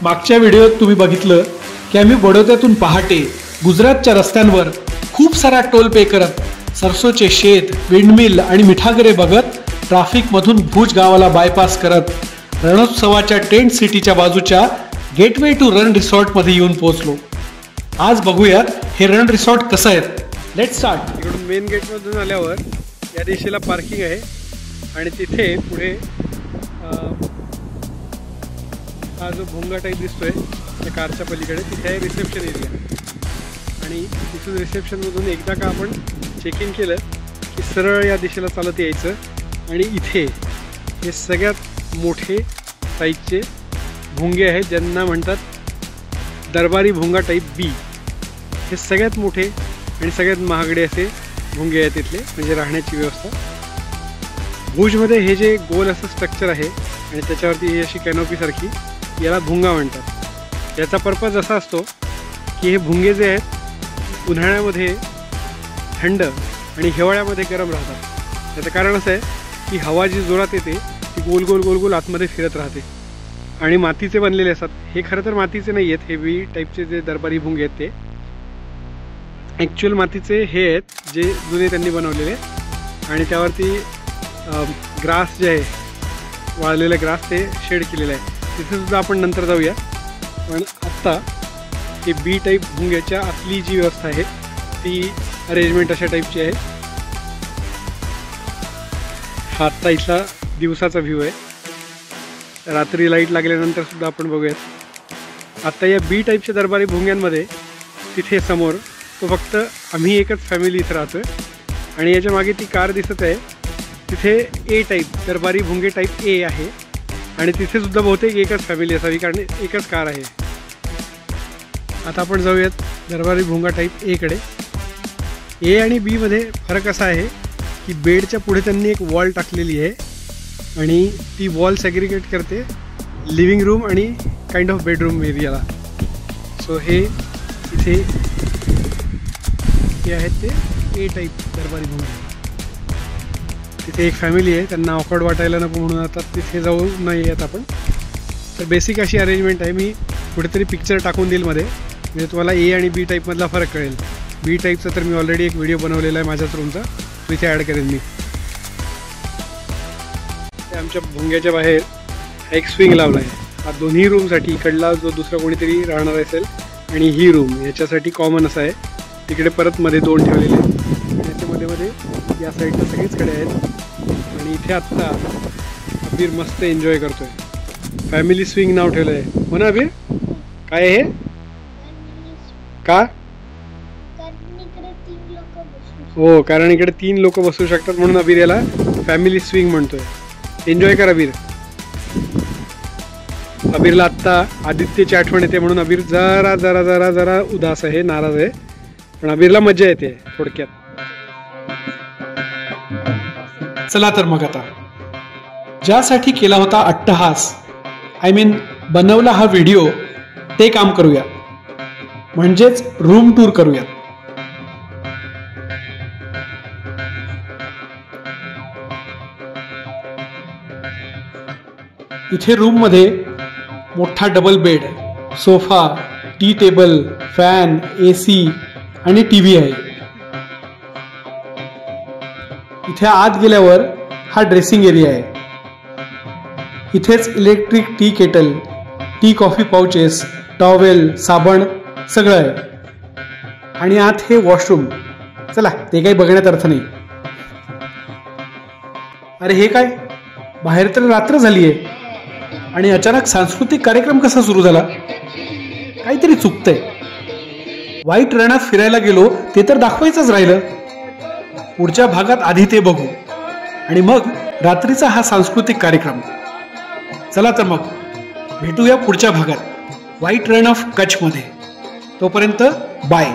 मागच्या व्हिडिओत तुम्ही बघितलं की आम्ही बडोद्यातून पहाटे गुजरातच्या रस्त्यांवर खूप सारा टोल पे करत सरसोचे शेत, विंडमिल आणि मिठागरे बघत ट्रॅफिकमधून भुज गावाला बायपास करत रणोत्सवाच्या टेंट सिटीच्या बाजूच्या गेटवे टू रण रिसॉर्टमध्ये येऊन पोहोचलो। आज बघूयात हे रण रिसॉर्ट कसं आहे। Let's start. इकडून मेन गेटमधून आल्यावर या दिशेला पार्किंग आहे आणि तिथे पुढे हा जो भोंगा टाईप दिसतोय त्या कारच्या पलीकडे तिथे आहे रिसेप्शन एरिया आणि तिथून रिसेप्शनमधून एकदा का आपण चेक इन केलं की सरळ या दिशेला चालत यायचं आणि इथे हे सगळ्यात मोठे साईजचे भोंगे आहेत ज्यांना म्हणतात दरबारी भोंगा टाईप बी। हे सगळ्यात मोठे आणि सगळ्यात महागडे असे भोंगे आहेत तिथले, म्हणजे राहण्याची व्यवस्था। भुजमध्ये हे जे गोल असं स्ट्रक्चर आहे आणि त्याच्यावरती ही अशी कॅनोपी सारखी, याला भुंगा म्हणतात। याचा पर्पज असा असतो की हे भुंगे जे आहेत उन्हाळ्यामध्ये थंड आणि हिवाळ्यामध्ये गरम राहतात। त्याचं कारण असं आहे की हवा जी जोरात येते ती गोल गोल गोल गोल आतमध्ये फिरत राहते आणि मातीचे बनलेले असतात। हे खरं तर मातीचे नाही आहेत, हे बी टाईपचे जे दरबारी भुंगे आहेत ते ॲक्च्युअल मातीचे हे आहेत जे जुने त्यांनी बनवलेले आणि त्यावरती ग्रास जे आहे वाळलेलं ग्रास ते शेड केलेलं आहे। तिथे सुद्धा आपण नंतर जाऊया, पण आत्ता हे बी टाईप भुंग्याच्या आतली जी व्यवस्था आहे ती अरेंजमेंट अशा टाईपची आहे। हा आत्ता इथला दिवसाचा व्ह्यू आहे, रात्री लाईट लागल्यानंतर सुद्धा आपण बघूयात। आत्ता या बी टाईपच्या दरबारी भुंग्यांमध्ये तिथे समोर तो फक्त आम्ही एकच फॅमिली इथं राहतो आहे आणि याच्या मागे ती कार दिसत आहे तिथे ए टाईप दरबारी भुंगे टाईप ए आहे आणि तिथे सुद्धा बहुतेक एकच फॅमिली असावी कारण एकच कार आहे। आता आपण जाऊयात दरबारी भुंगा टाईप एकडे। ए आणि बी मध्ये फरक असा आहे की बेडच्या पुढे त्यांनी एक वॉल टाकलेली आहे आणि ती वॉल सॅग्रिगेट करते लिव्हिंग रूम आणि kind of bedroom areola. So हे इथे हे आहेत ते ए टाईप दरबारी भुंगे। तिथे एक फॅमिली आहे, त्यांना ऑकवर्ड वाटायला नको म्हणून आता तिथे जाऊ नाही आहेत आपण। तर बेसिक अशी अरेंजमेंट आहे। मी कुठेतरी पिक्चर टाकून देईल मध्ये, म्हणजे तुम्हाला ए आणि बी टाईपमधला फरक कळेल। बी टाईपचा तर मी ऑलरेडी एक व्हिडिओ बनवलेला आहे माझ्याच रूमचा, तो इथे ॲड करेन मी। ते आमच्या भुंग्याच्या बाहेर एक स्विंग लावला आहे, हा दोन्ही रूमसाठी, इकडला जो दुसरा कोणीतरी राहणार असेल आणि ही रूम याच्यासाठी कॉमन असा आहे। तिकडे परत मध्ये दोन ठेवलेले आहेत आणि याच्या मध्ये मध्ये या साईडला सगळीच कडे आहेत आणि इथे आत्ता अबीर मस्त एन्जॉय करतोय। फॅमिली स्विंग नाव ठेवलं आहे, हो ना अबीर? काय आहे का? हो, कारण इकडे 3 लोक बसू शकतात म्हणून अबीर याला फॅमिली स्विंग म्हणतोय। एन्जॉय कर अबीर। अबीरला आत्ता आदित्यची आठवण येते म्हणून अबीर जरा जरा जरा जरा उदास आहे, नाराज आहे, पण अबीरला मजा येते थोडक्यात। चला तर मग आता ज्यासाठी केला होता अट्टहास, आय मीन बनवला हा व्हिडिओ, ते काम करूया, म्हणजेच रूम टूर करूया। इथे रूम मध्ये मोठा double bed, sofa, tea table, fan, AC आणि टीव्ही आहे। इथे आत गेल्यावर हा ड्रेसिंग एरिया आहे। इथेच electric T kettle, tea coffee pouches, towel, साबण सगळं आहे आणि आत हे वॉशरूम। चला, ते काही बघण्यात अर्थ नाही। अरे हे काय, बाहेर तर रात्र झाली आहे आणि अचानक सांस्कृतिक कार्यक्रम कसा सुरू झाला? काहीतरी चुकतंय। वाईट रणात फिरायला गेलो ते तर दाखवायचंच राहिलं। पुढच्या भागात आधी ते बघू आणि मग रात्रीचा हा सांस्कृतिक कार्यक्रम। चला तर मग भेटूया पुढच्या भागात, व्हाईट रन ऑफ कच्छ मध्ये। तोपर्यंत बाय।